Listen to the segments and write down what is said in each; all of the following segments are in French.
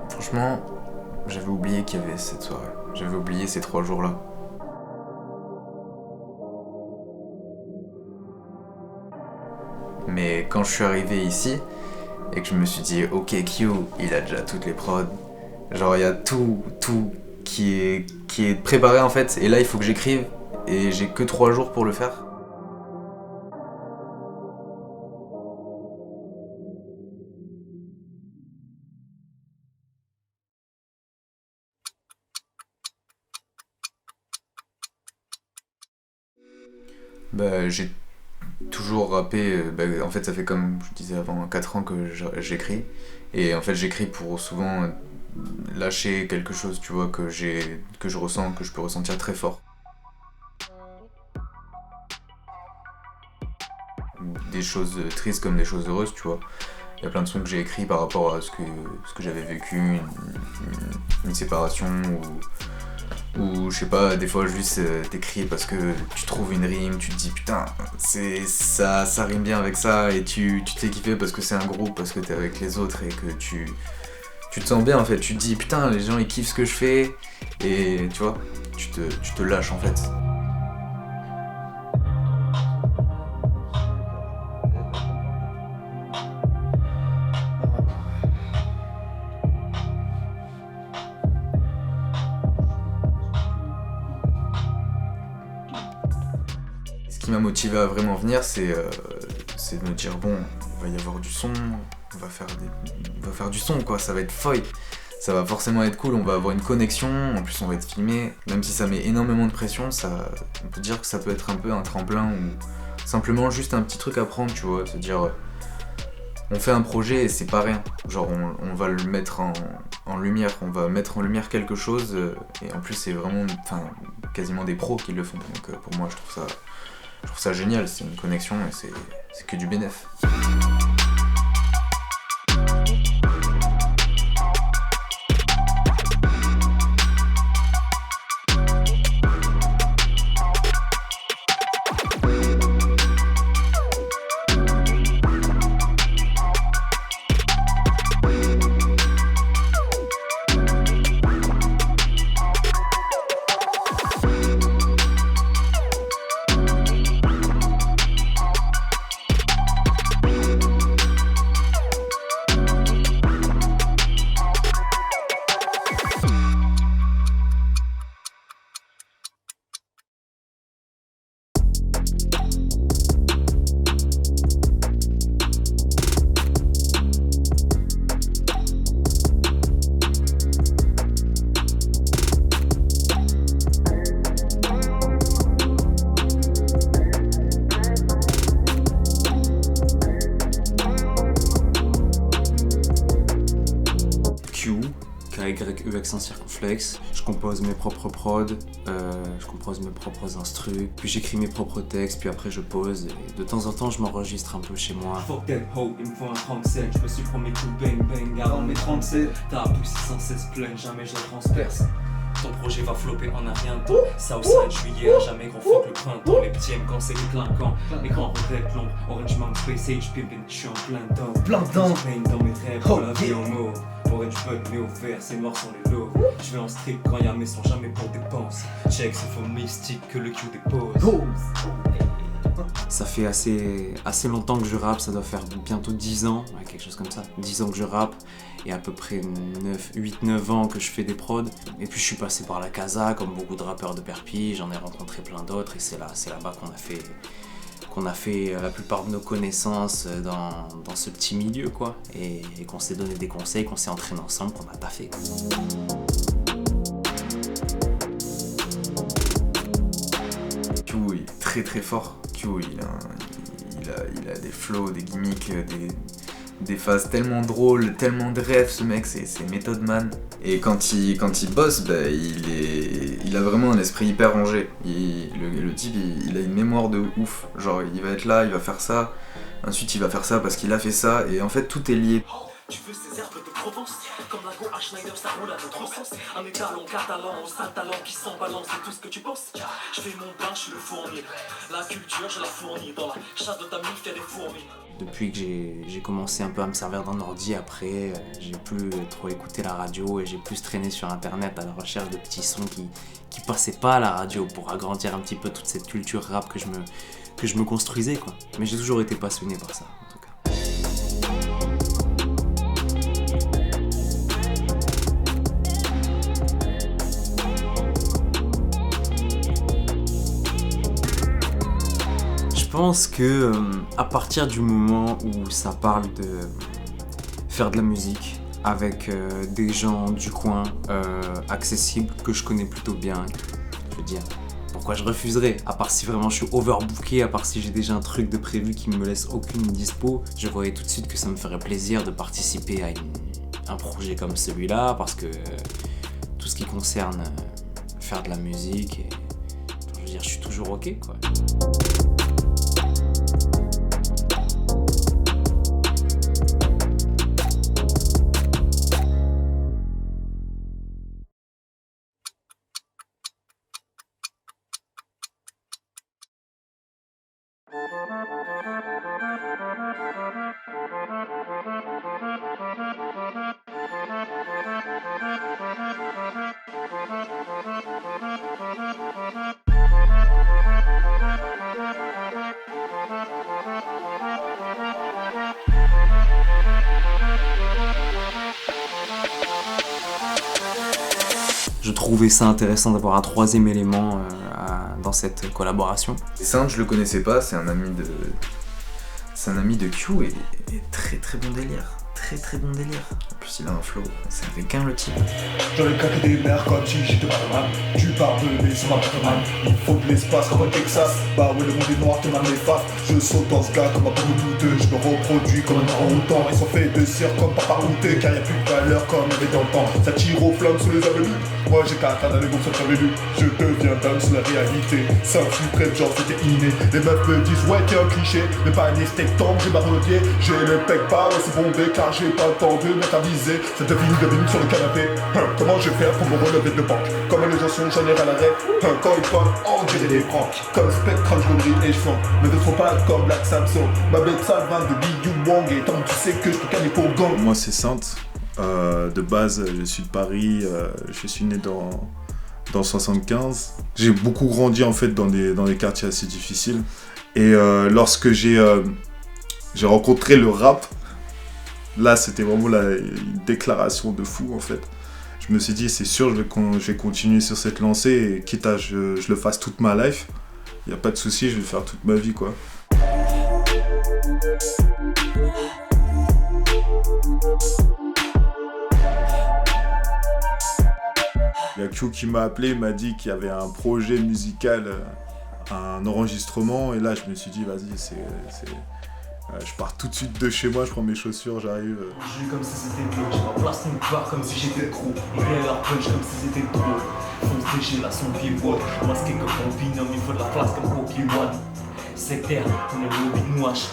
Franchement, j'avais oublié qu'il y avait cette soirée. J'avais oublié ces 3 jours-là. Mais quand je suis arrivé ici, et que je me suis dit, ok, Q, il a déjà toutes les prods. Genre, il y a tout qui est préparé en fait. Et là, il faut que j'écrive. Et j'ai que 3 jours pour le faire. Bah, j'ai toujours rappé. En fait, ça fait comme je disais avant 4 ans que j'écris. Et en fait, j'écris pour souvent lâcher quelque chose, tu vois, que je ressens, que je peux ressentir très fort. Des choses tristes comme des choses heureuses, tu vois. Il y a plein de sons que j'ai écrits par rapport à ce que j'avais vécu, une séparation ou je sais pas, des fois juste t'écris parce que tu trouves une rime, tu te dis putain, ça rime bien avec ça et tu te fais kiffer parce que c'est un groupe, parce que t'es avec les autres et que tu te sens bien en fait, tu te dis putain, les gens ils kiffent ce que je fais et tu vois, tu te lâches en fait. Ce qui m'a motivé à vraiment venir, c'est de me dire bon, il va y avoir du son, on va faire du son quoi, ça va être feuille, ça va forcément être cool, on va avoir une connexion, en plus on va être filmé, même si ça met énormément de pression, on peut dire que ça peut être un peu un tremplin ou simplement juste un petit truc à prendre, tu vois, se dire on fait un projet et c'est pas rien, genre on va le mettre en lumière, on va mettre en lumière quelque chose et en plus c'est vraiment quasiment des pros qui le font, donc pour moi je trouve ça génial, c'est une connexion et c'est que du bénéf. KYE circonflexe. Je compose mes propres prods, je compose mes propres instrus, puis j'écris mes propres textes, puis après je pose et de temps en temps je m'enregistre un peu chez moi. Fuck that hoe, il me faut un 37, je me suis promis tout bang bang avant mes 37. T'as poussé sans cesse pleine, jamais je la transperce. Ton projet va flopper en un rien de temps. Southside, juillet, à jamais grand fuck le printemps. Les petits aiment quand c'est clinquant. Les grands regrettent l'ombre. Orange Man, Space Age, Pimpin', je suis en plein temps. Pain dans mes rêves, pour la vie en mauve. Orange Bud, mais au vert, c'est noir sans les lots. Je vais en strip quand y'a mes sons, jamais pour dépenses. Check, c'est faux mystique que le Q dépose. Ça fait assez longtemps que je rappe, ça doit faire bientôt 10 ans, ouais, quelque chose comme ça. 10 ans que je rappe et à peu près 8-9 ans que je fais des prods. Et puis je suis passé par la Casa, comme beaucoup de rappeurs de Perpi, j'en ai rencontré plein d'autres et c'est là-bas qu'on a fait la plupart de nos connaissances dans ce petit milieu quoi. Et qu'on s'est donné des conseils, qu'on s'est entraîné ensemble, qu'on a taffé. Q est très très fort. Q il a des flows, des gimmicks, des phases tellement drôles, tellement de rêves, ce mec, c'est Method Man. Et quand il bosse, il a vraiment un esprit hyper rangé. Le type, il a une mémoire de ouf. Genre, il va être là, il va faire ça, ensuite il va faire ça parce qu'il a fait ça, et en fait tout est lié. Tu veux ces herbes de Provence? Comme la Go à Schneider, ça roule à notre sens. Un étalon catalan, au sale talent qui s'en balance, c'est tout ce que tu penses. Je fais mon pain, je suis le fournier. La culture, je la fournis. Dans la chatte de ta mif, y'a des fourmis. Depuis que j'ai commencé un peu à me servir d'un ordi, après, j'ai plus trop écouté la radio et j'ai plus traîné sur internet à la recherche de petits sons qui passaient pas à la radio pour agrandir un petit peu toute cette culture rap que je me construisais, quoi. Mais j'ai toujours été passionné par ça, en tout cas. Je pense que à partir du moment où ça parle de faire de la musique avec des gens du coin accessibles que je connais plutôt bien, je veux dire, pourquoi je refuserais? À part si vraiment je suis overbooké, à part si j'ai déjà un truc de prévu qui me laisse aucune dispo, je voyais tout de suite que ça me ferait plaisir de participer à un projet comme celui-là, parce que tout ce qui concerne faire de la musique, et, je veux dire, je suis toujours ok, quoi. Je trouvais ça intéressant d'avoir un troisième élément dans cette collaboration. Saint, je le connaissais pas, c'est un ami de Q et très très bon délire. Très bon délire. En plus il a un flow, c'est un requin le type. J'en ai claqué des mers comme si j'étais Batman. Tu parles de mes sur ma Batman. Il faut de l'espace comme au Texas. Bah ouais, le monde est noir, tout le monde m'efface. Je saute dans ce gars comme un bout douteux. Je me reproduis comme un orang-outan. Ils sont faits de cire comme papa routé. Car y'a plus de valeur comme il y avait dans le temps. Ça tire aux flammes sous les avenues. Moi j'ai qu'à atteindre les groupes sur venu. Je deviens dingue sur la réalité. Ça me suprême, genre c'était inné. Les meufs me disent ouais t'es un cliché. Mais pas un steak tombe, j'ai barre le pied. J'ai le pec pas, ouais c'est bombé. Car j'ai pas le temps de mettre à viser. Cette devine sur le canapé. Comment je vais faire pour me relever de banque? Comment les gens sont jamais à l'arrêt? Quand ils parlent, on dirait des pranks. Comme Spectrum, je brille et je flanque. Mais ne sont pas comme Black Samson. Ma bête salvante de Liu Wang. Et tant que tu sais que je peux canner pour gang. Moi c'est Sainte. De base, je suis de Paris. Je suis né dans 75. J'ai beaucoup grandi en fait dans des quartiers assez difficiles. Et lorsque j'ai rencontré le rap, là c'était vraiment une déclaration de fou en fait. Je me suis dit c'est sûr je vais continuer sur cette lancée et quitte à je le fasse toute ma life, il n'y a pas de souci, je vais le faire toute ma vie quoi. Il y a Q qui m'a appelé, il m'a dit qu'il y avait un projet musical, un enregistrement, et là je me suis dit vas-y, je pars tout de suite de chez moi, je prends mes chaussures, j'arrive. Je vis comme si c'était de l'eau, j'ai ma place nulle part comme si j'étais trop. Il y leur punch comme si c'était trop. Fonce déchet là son pied bois, masqué comme mon binôme, il faut de la place comme Pokémon. C'est terre, on est le lobby de nouage.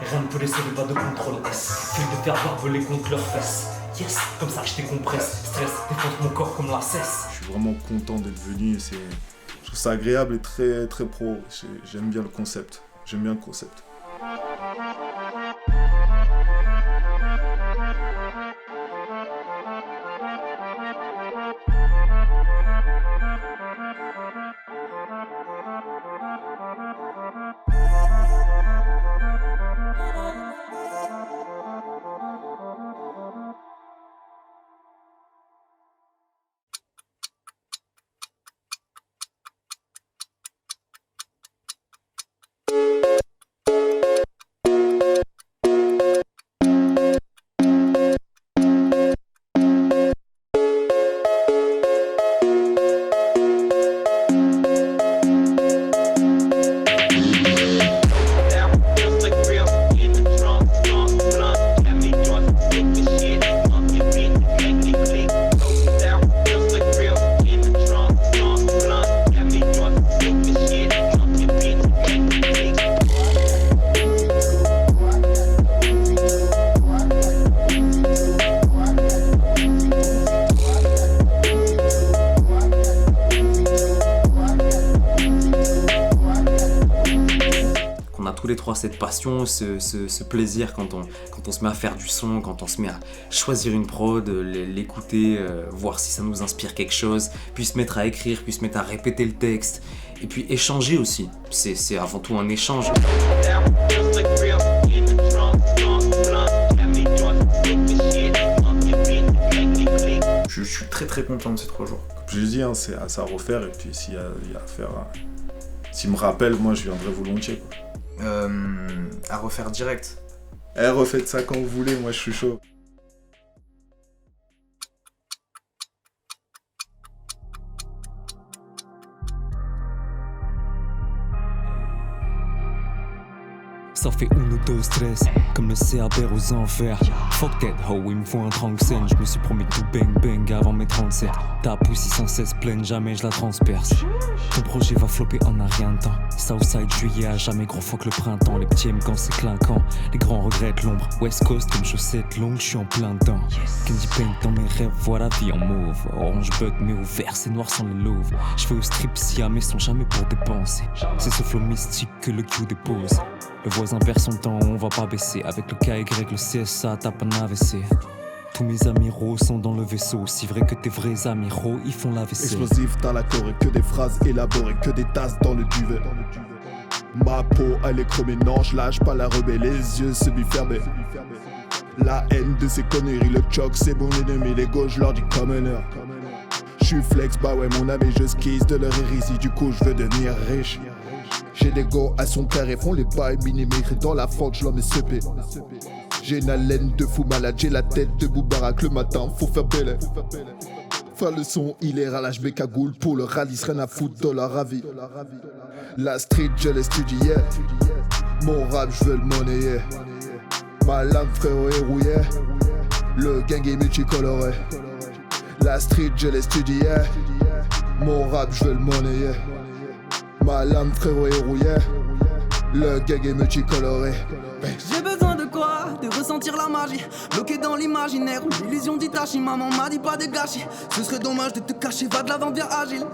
Rien ne peut les sauver, pas de contrôle S. Fais de faire barbelé contre leurs fesses. Yes, comme ça je décompresse. Stress, défonce mon corps comme la cesse. Je suis vraiment content d'être venu, je trouve ça agréable et très, très pro. J'aime bien le concept. les trois cette passion, ce plaisir quand on se met à faire du son, quand on se met à choisir une prod, l'écouter, voir si ça nous inspire quelque chose, puis se mettre à écrire, puis se mettre à répéter le texte, et puis échanger aussi. C'est avant tout un échange. Je suis très très content de ces 3 jours. Comme je dis, hein, c'est à refaire, et puis s'il y a à faire, s'il me rappelle, moi je viendrai volontiers, quoi. À refaire direct. Refaites ça quand vous voulez, moi je suis chaud. Ça fait 1 ou 2 stress, comme le CRB aux enfers. Fuck that ho, il me faut un Tranxène. Je me suis promis tout bang bang avant mes 37. Ta poussée sans cesse pleine, jamais je la transperce. Ton projet va flopper en un rien de temps. Southside juillet à jamais gros fuck le printemps. Les petits aiment quand c'est clinquant, les grands regrettent l'ombre. West Coast comme chaussettes longues, je suis en plein dedans. Candy paint dans mes rêves, voilà vie en mauve. Orange bug mais au vert, c'est noir sans le love. Je fais au strip si mais sont jamais pour dépenser. C'est ce flow mystique que le Q dépose. Le voisin perd son temps, on va pas baisser. Avec le KY, le CSA, tape un AVC. Tous mes amiraux sont dans le vaisseau. Si vrai que tes vrais amiraux, ils font la vaisselle. Explosif dans la Corée, que des phrases élaborées, que des tasses dans le duvet. Ma peau, elle est chromée, non, je lâche pas la rebelle, les yeux semi-fermés. La haine de ces conneries, le choc, c'est mon ennemi, les gauches, leur dis comme un heure. J'suis flex, bah ouais, mon ami, je skise de leur hérésie, du coup, je veux devenir riche. J'ai des gars à son carré, font les bails millimétrés dans la fente, je leur mets CP. J'ai une haleine de fou malade, j'ai la tête de Boubarak le matin, faut faire belle. Faire le son, il est ralage, mes cagoules pour le rallye, rien à foutre de la ravie. La street, je l'étudiais. Mon rap, je veux le monnayer. Ma langue, frérot, est rouillée. Le gang est multicoloré. La street, je l'étudiais. Mon rap, je veux le monnayer. Ma lame frérot est rouillée. Le gang est multicoloré. J'ai besoin de quoi? De ressentir la magie. Bloqué dans l'imaginaire, l'illusion d'Itachi. Maman m'a dit pas de gâchis. Ce serait dommage de te cacher, va de l'avant bien agile.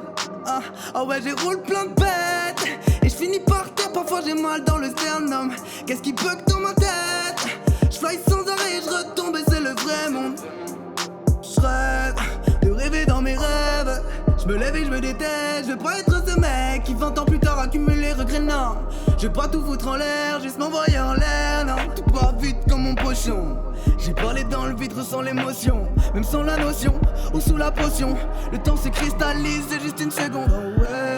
Ah ouais, j'ai roule plein de bêtes. Et je finis par terre, parfois j'ai mal dans le sternum. Qu'est-ce qui bug dans ma tête? Je fly sans arrêt et je retombe et c'est le vrai monde. Je rêve de rêver dans mes rêves. Je me lève et je me déteste, je veux pas être ce mec qui 20 ans plus tard accumule les regrets, non. Je veux pas tout foutre en l'air, juste m'envoyer en l'air, non. Tout part vite comme mon pochon. J'ai parlé dans le vide, ressens l'émotion. Même sans la notion, ou sous la potion. Le temps se cristallise, c'est juste une seconde, oh ouais.